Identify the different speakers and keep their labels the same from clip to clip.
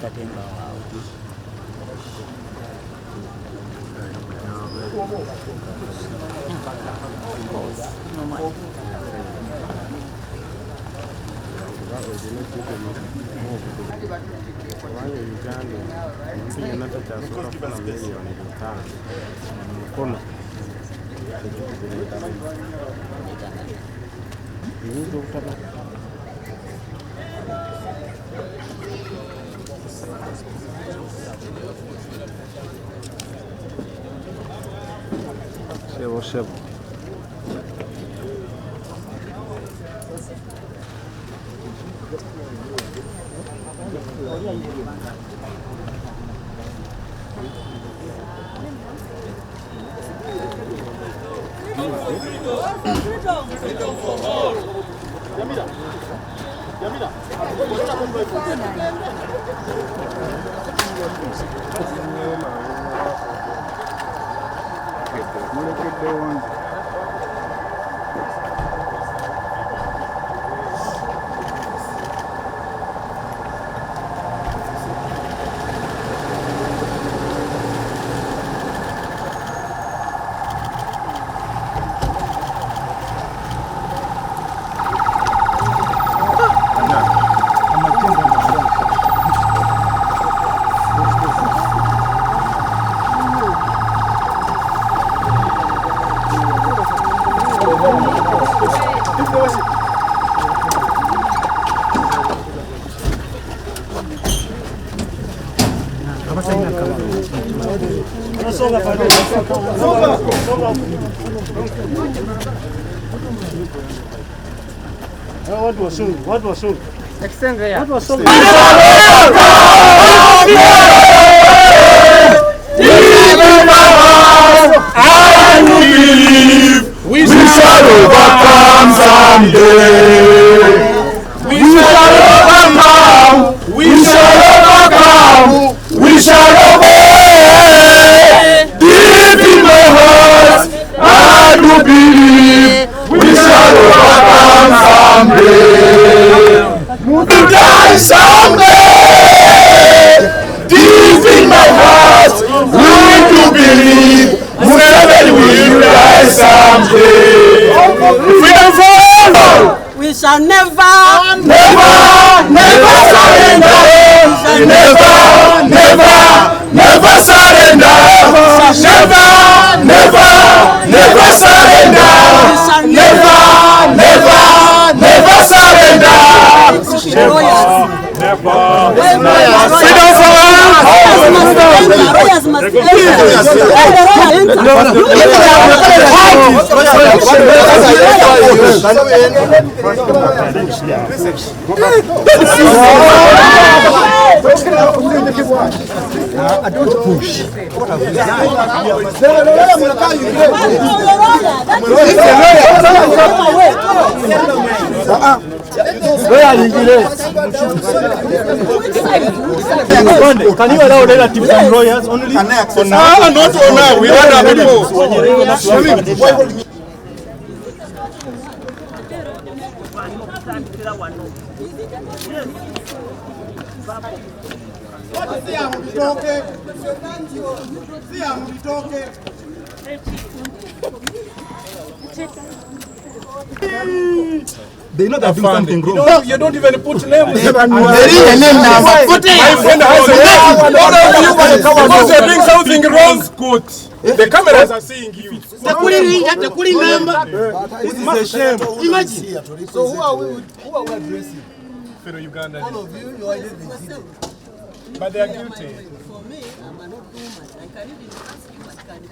Speaker 1: Katemba wao.
Speaker 2: Chegou. What was soon? What was soon?
Speaker 3: I believe we shall overcome someday. We shall overcome. We shall overcome. We shall overcome. Deep in my heart, I do believe we shall overcome someday. We die someday. Deep in my heart, we do believe we will rise someday. Freedom for all.
Speaker 4: We shall never
Speaker 3: surrender. Never surrender. Never surrender. Never surrender. Freedom for
Speaker 2: I don't push. Can you allow relatives and lawyers only?
Speaker 3: not for now. We don't have any.
Speaker 2: They know they're doing something wrong.
Speaker 3: No, you don't even put names.
Speaker 2: There is a name now.
Speaker 3: My friend has a name. Because you're doing something wrong. Good. The cameras are seeing you.
Speaker 2: This is a shame.
Speaker 5: Imagine. So who are we addressing?
Speaker 3: Fellow Ugandans.
Speaker 5: All of you, you are identified.
Speaker 3: But they are guilty.
Speaker 4: For me, I'm not too much. I can even ask you what can be.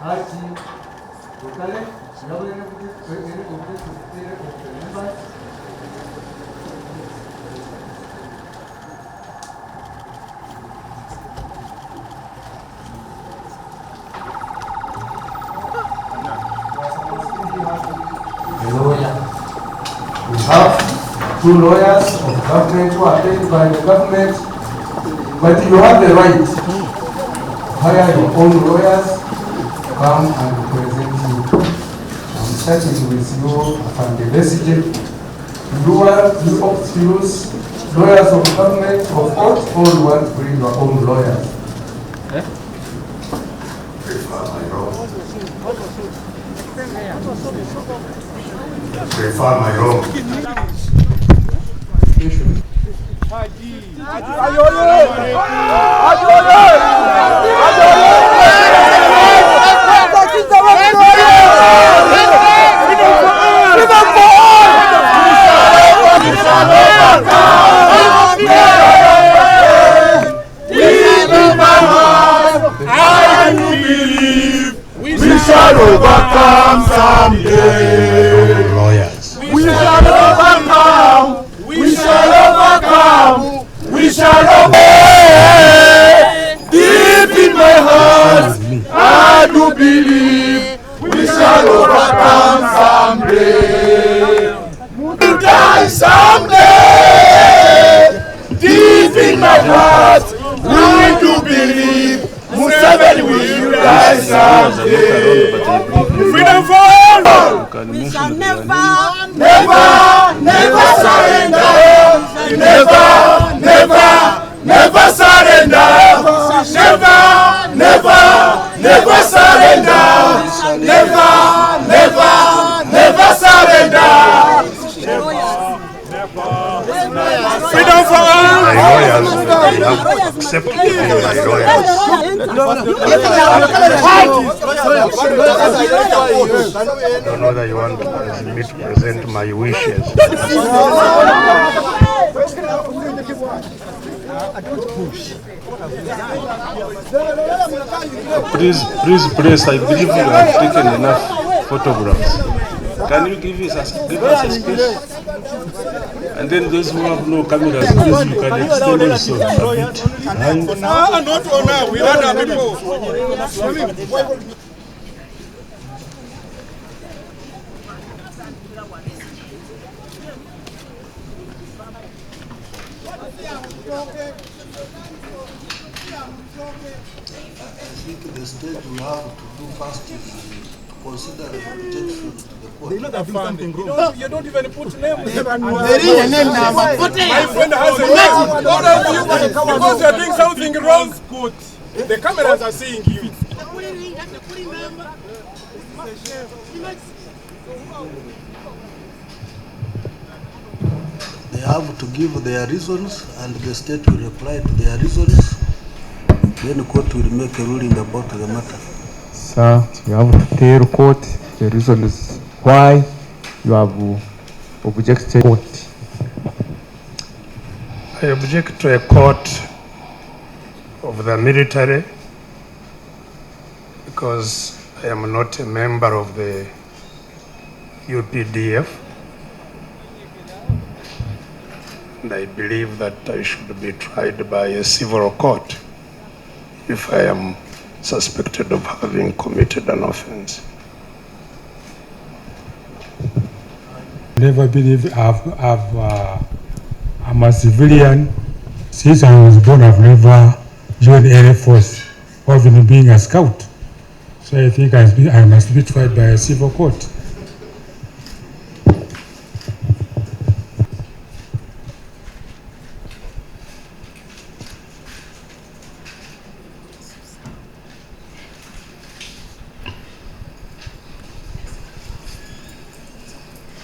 Speaker 5: Haji, Bukale,
Speaker 1: We have 2 lawyers of government who are paid by the government, but you have the right to hire your own lawyers to come and represent you. I'm starting with you, Kizza Besigye. You opt to use lawyers of government of court, or you want to bring your own lawyers?
Speaker 3: Prefer my own. We shall overcome someday. Lawyers. We shall overcome. We shall overcome. We shall overcome. Deep in my heart, I do believe we shall overcome someday. We'll die someday. Deep in my heart, we do believe Museveni will die someday. Freedom for all.
Speaker 4: We shall never
Speaker 3: Surrender. Never surrender. Never surrender. Never surrender. Freedom for all. My lawyers, you have to accept my lawyers. I don't know whether you want me to present my wishes.
Speaker 6: Please, I believe you have taken enough photographs. Can you give us a space? And then those who have no cameras, please, you can extend also a bit.
Speaker 3: Not for now, we want our people.
Speaker 5: I think the stage we have to do first is to consider the objection to the court.
Speaker 3: They know that something wrong. You don't even put name.
Speaker 5: There is a name now.
Speaker 3: My friend has a name. All of you, because you're doing something wrong, good. The cameras are seeing you.
Speaker 5: They have to give their reasons, and the state will reply to their reasons. Then the court will make a ruling about the matter.
Speaker 1: Sir, you have to tell court the reasons why you have objected court.
Speaker 3: I object to a court of the military because I am not a member of the UPDF, and I believe that I should be tried by a civil court if I am suspected of having committed an offense.
Speaker 7: Never believe I'm a civilian. Since I was born, I've never joined the Air Force or even being a scout. So I think I must be tried by a civil court.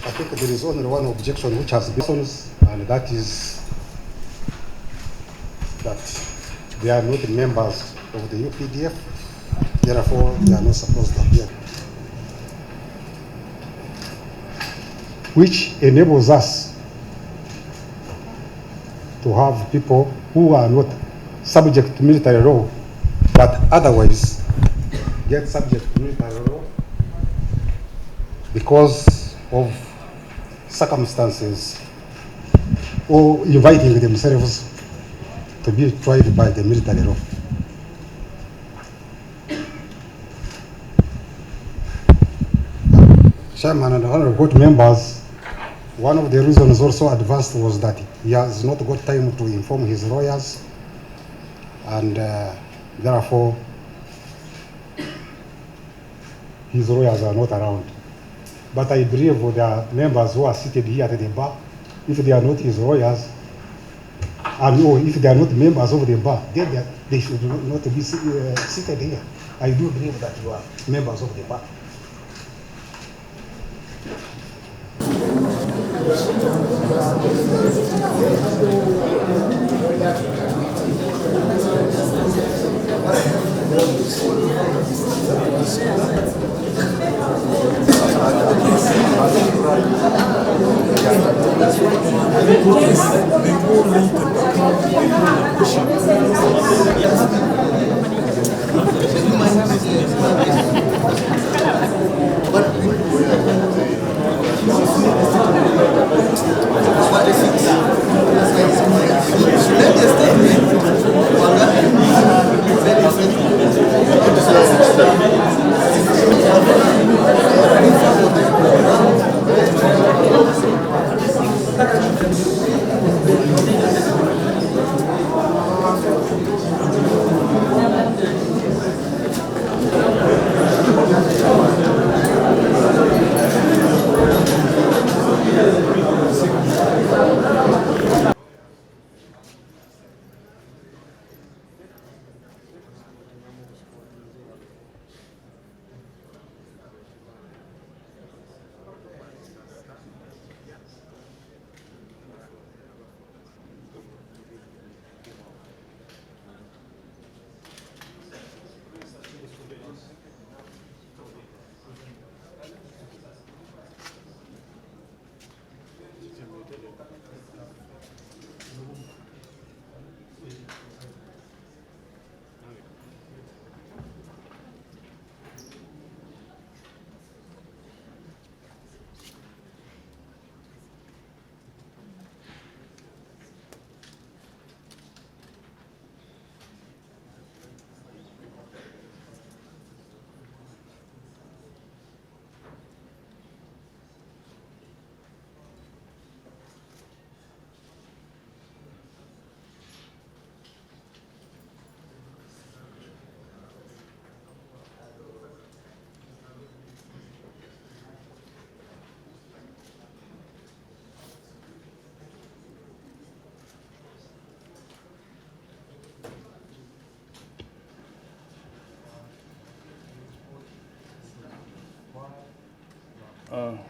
Speaker 2: I think there is only one objection which has been, and that is that they are not members of the UPDF, therefore they are not supposed to appear. Which enables us to have people who are not subject to military law, but otherwise get subject to military law because of circumstances or inviting themselves to be tried by the military law. Chairman and honorable court members, one of the reasons also advanced was that he has not got time to inform his lawyers, and therefore his lawyers are not around. But I believe there are members who are seated here at the bar. If they are not his lawyers, or if they are not members of the bar, then they should not be seated here. I do believe that you are members of the bar.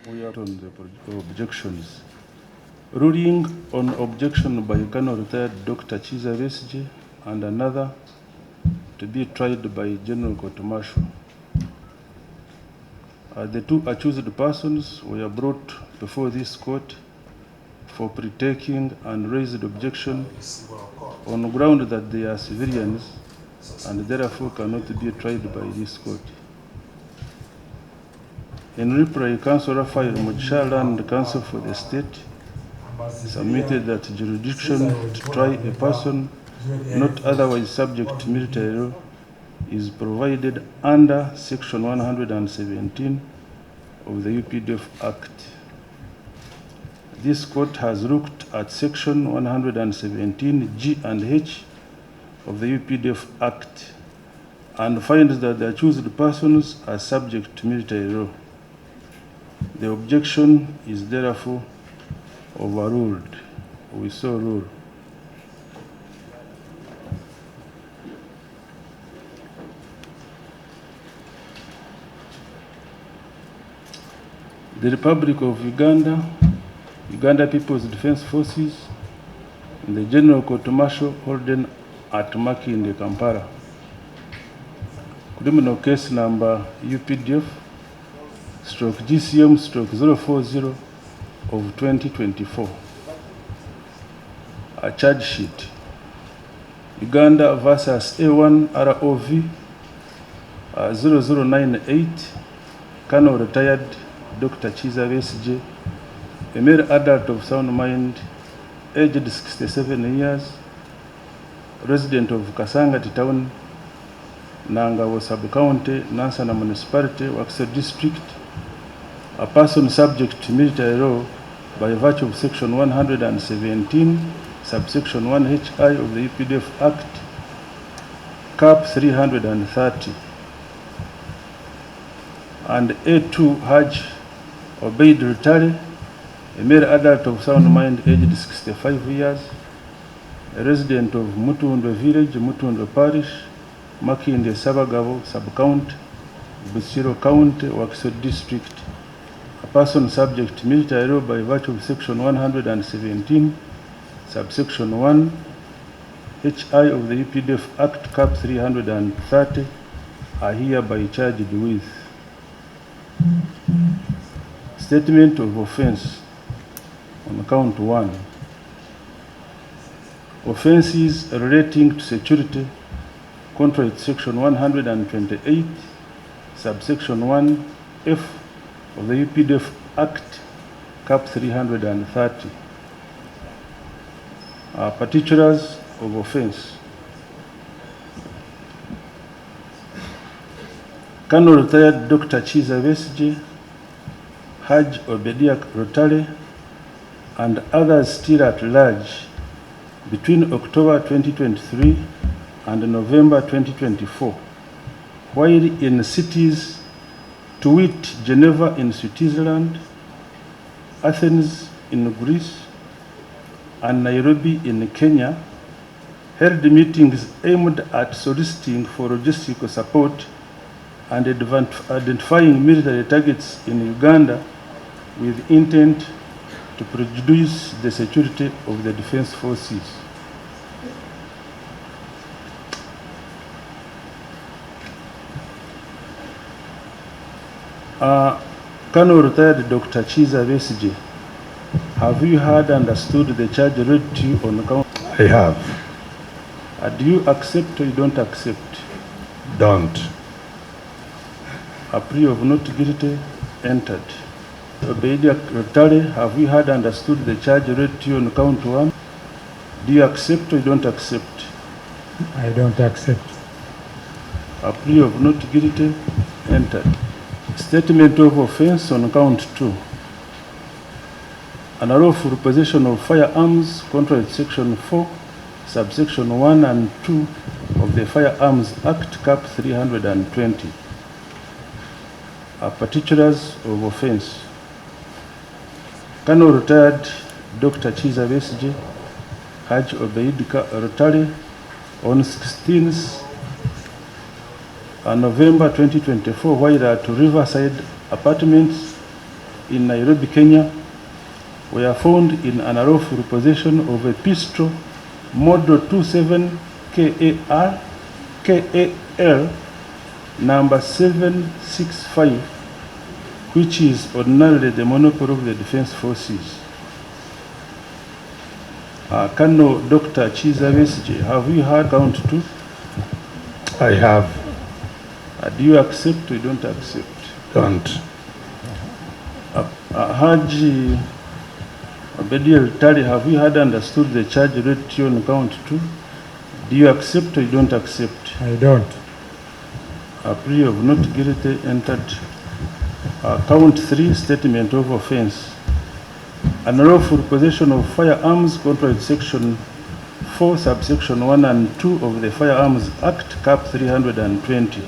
Speaker 6: We are on the objections. Ruling on objection by Colonel Retired Dr. Kizza Besigye and another to be tried by General Court Martial. The two accused persons were brought before this court for pre-taking and raised objection on the ground that they are civilians and therefore cannot be tried by this court. In reply, Councillor Raphael Muchala and Counsel for the State submitted that jurisdiction to try a person not otherwise subject to military law is provided under Section 117 of the UPDF Act. This court has looked at Section 117 G and H of the UPDF Act and finds that the accused persons are subject to military law. The objection is therefore overruled. We so rule. The Republic of Uganda, Uganda People's Defense Forces, and the General Court Martial holding at Makindye, Kampala. Criminal case number UPDF /GCM /040 of 2024. A charge sheet. Uganda versus A1 ROV 0098, Colonel Retired Dr. Kizza Besigye, a male adult of sound mind, aged 67 years, resident of Kasangati Town, Nangawo Sub-County, Nansana Municipality, Wakiso District, a person subject to military law by virtue of Section 117, subsection 1HI of the EPDF Act, Cap 330. And A2 Haj Obeid Rutare, a male adult of sound mind, aged 65 years, a resident of Mutundwe Village, Mutundwe Parish, Makindye Sabagabo Sub-County, Busiro County, Wakiso District, a person subject to military law by virtue of Section 117, subsection 1, HI of the EPDF Act, Cap 330, are hereby charged with statement of offense on count 1. Offenses relating to security, contrary to Section 128, subsection 1F of the EPDF Act, Cap 330. Particulars of offense. Colonel retired Dr. Kizza Besigye, Haj Obedia Rotare, and others still at large between October 2023 and November 2024, while in cities to wit Geneva in Switzerland, Athens in Greece, and Nairobi in Kenya, held meetings aimed at soliciting for logistical support and identifying military targets in Uganda with intent to prejudice the security of the defense forces. Colonel retired Dr. Kizza Besigye, have you heard and understood the charge read to you on count?
Speaker 3: I have.
Speaker 6: Do you accept or you don't accept?
Speaker 3: Don't.
Speaker 6: A plea of not guilty entered. Obedia Rotare, have you heard and understood the charge read to you on count 1? Do you accept or you don't accept?
Speaker 7: I don't accept.
Speaker 6: A plea of not guilty entered. Statement of offense on count 2. An unlawful possession of firearms contrary to Section 4, subsection 1 and 2 of the Firearms Act, Cap 320. Particulars of offense. Colonel retired Dr. Kizza Besigye, Haj Obeid Rotare, on 16th November 2024, while at Riverside Apartments in Nairobi, Kenya, were found in an unlawful possession of a pistol model 27 KAL number 765, which is ordinarily the monopoly of the defense forces. Colonel Dr. Kizza Besigye, have you heard count 2?
Speaker 3: I have.
Speaker 6: Do you accept or you don't accept?
Speaker 3: Don't.
Speaker 6: Haji Obedia Rutare, have you heard and understood the charge read to you on count 2? Do you accept or you don't accept?
Speaker 7: I don't.
Speaker 6: A plea of not guilty entered. Count 3, statement of offense. An unlawful possession of firearms contrary to Section 4, subsection 1 and 2 of the Firearms Act, Cap 320.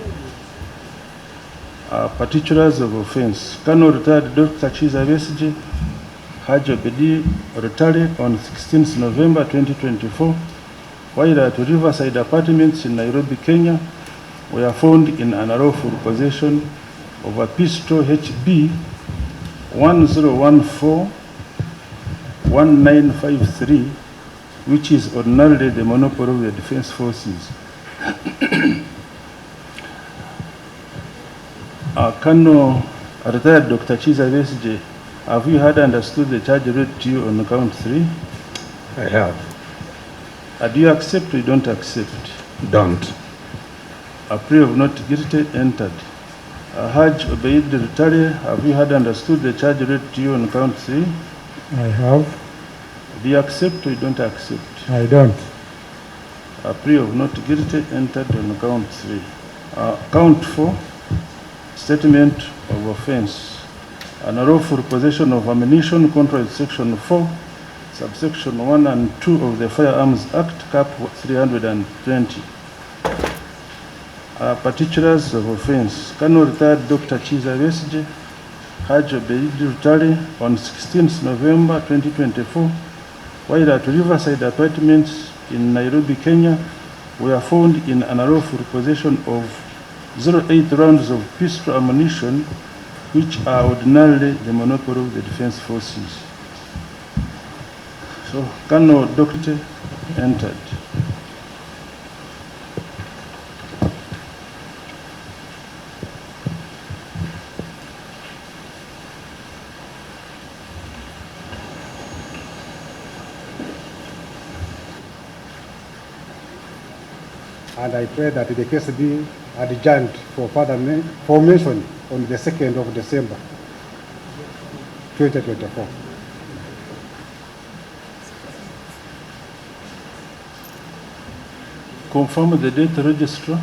Speaker 6: Particulars of offense. Colonel retired Dr. Kizza Besigye, Haj Obedia Rotare, on 16th November 2024, while at Riverside Apartments in Nairobi, Kenya, were found in an unlawful possession of a pistol HB 1014-1953, which is ordinarily the monopoly of the defense forces. Colonel retired Dr. Kizza Besigye, have you heard and understood the charge read to you on count 3?
Speaker 3: I have.
Speaker 6: Do you accept or you don't accept?
Speaker 3: Don't.
Speaker 6: A plea of not guilty entered. Haj Obeid Rutare, have you had understood the charge read to you on count 3?
Speaker 7: I have.
Speaker 6: Do you accept or you don't accept?
Speaker 7: I don't.
Speaker 6: A plea of not guilty entered on count 3. Count 4, statement of offense. An unlawful possession of ammunition contrary to section 4, subsection 1 and 2 of the Firearms Act, cap 320. Particulars of offense. Colonel retired Dr. Kizza Besigye, Haj Obeid Rutare, on 16th November 2024, while at Riverside Apartments in Nairobi, Kenya, were found in an unlawful possession of 08 rounds of pistol ammunition, which are ordinarily the monopoly of the defense forces. So, Colonel Doctor entered.
Speaker 2: And I pray that the case be adjourned for further formation on the 2nd of December 2024.
Speaker 6: Confirm the date, Registrar.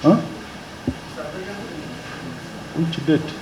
Speaker 6: Huh? Which date?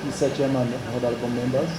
Speaker 8: Mr. Chairman, honorable members,